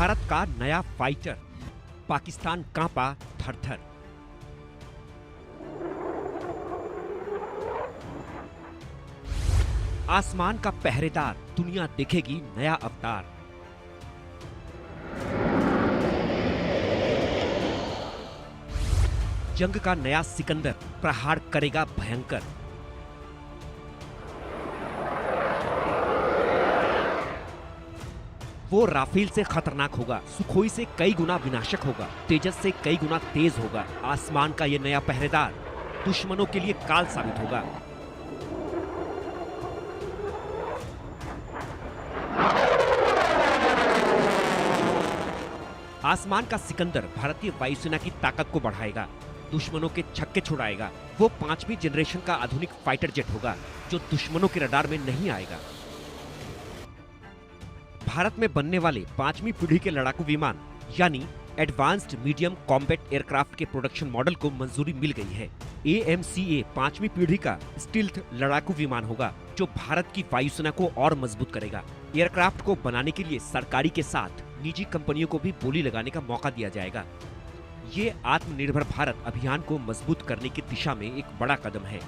भारत का नया फाइटर, पाकिस्तान कांपा थर-थर। आसमान का पहरेदार, दुनिया देखेगी नया अवतार। जंग का नया सिकंदर, प्रहार करेगा भयंकर। वो राफेल से खतरनाक होगा, सुखोई से कई गुना विनाशक होगा, तेजस से कई गुना तेज होगा। आसमान का ये नया पहरेदार दुश्मनों के लिए काल साबित होगा। आसमान का सिकंदर भारतीय वायुसेना की ताकत को बढ़ाएगा, दुश्मनों के छक्के छुड़ाएगा। वो 5वीं जनरेशन का आधुनिक फाइटर जेट होगा जो दुश्मनों के रडार में नहीं आएगा। भारत में बनने वाले 5वीं पीढ़ी के लड़ाकू विमान यानी एडवांस्ड मीडियम कॉम्बैट एयरक्राफ्ट के प्रोडक्शन मॉडल को मंजूरी मिल गई है। AMCA 5वीं पीढ़ी का स्टील्थ लड़ाकू विमान होगा जो भारत की वायुसेना को और मजबूत करेगा। एयरक्राफ्ट को बनाने के लिए सरकारी के साथ निजी कंपनियों को भी बोली लगाने का मौका दिया जाएगा। ये आत्मनिर्भर भारत अभियान को मजबूत करने की दिशा में एक बड़ा कदम है।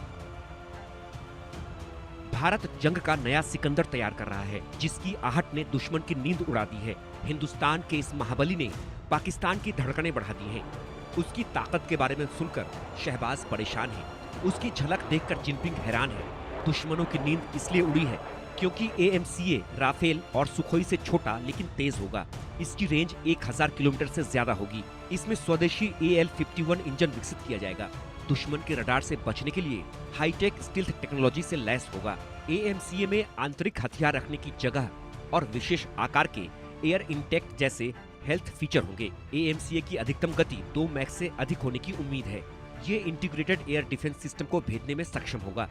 भारत जंग का नया सिकंदर तैयार कर रहा है जिसकी आहट ने दुश्मन की नींद उड़ा दी है। हिंदुस्तान के इस महाबली ने पाकिस्तान की धड़कनें बढ़ा दी हैं। उसकी ताकत के बारे में सुनकर शहबाज परेशान है, उसकी झलक देखकर जिनपिंग हैरान है। दुश्मनों की नींद इसलिए उड़ी है क्योंकि AMCA राफेल और सुखोई से छोटा लेकिन तेज होगा। इसकी रेंज 1000 किलोमीटर से ज्यादा होगी। इसमें स्वदेशी AL-51 इंजन विकसित किया जाएगा। दुश्मन के रडार से बचने के लिए हाईटेक स्टील्थ टेक्नोलॉजी से लैस होगा। AMCA में आंतरिक हथियार रखने की जगह और विशेष आकार के एयर इंटेक्ट जैसे हेल्थ फीचर होंगे। AMCA की अधिकतम गति 2 मैक से अधिक होने की उम्मीद है। ये इंटीग्रेटेड एयर डिफेंस सिस्टम को भेजने में सक्षम होगा।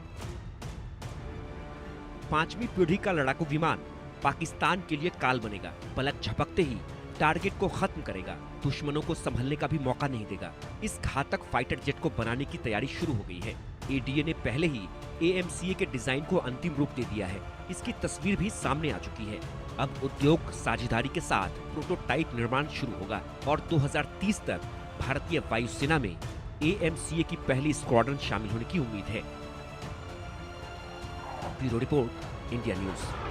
5वीं पीढ़ी का लड़ाकू विमान पाकिस्तान के लिए काल बनेगा। पलक झपकते ही टारगेट को खत्म करेगा, दुश्मनों को संभलने का भी मौका नहीं देगा। इस घातक फाइटर जेट को बनाने की तैयारी शुरू हो गई है। ADA ने पहले ही AMCA के डिजाइन को अंतिम रूप दे दिया है। इसकी तस्वीर भी सामने आ चुकी है। अब उद्योग साझेदारी के साथ प्रोटोटाइप निर्माण शुरू होगा और 2030 तक भारतीय वायुसेना में AMCA की पहली स्क्वाड्रन शामिल होने की उम्मीद है। Bureau report, India news.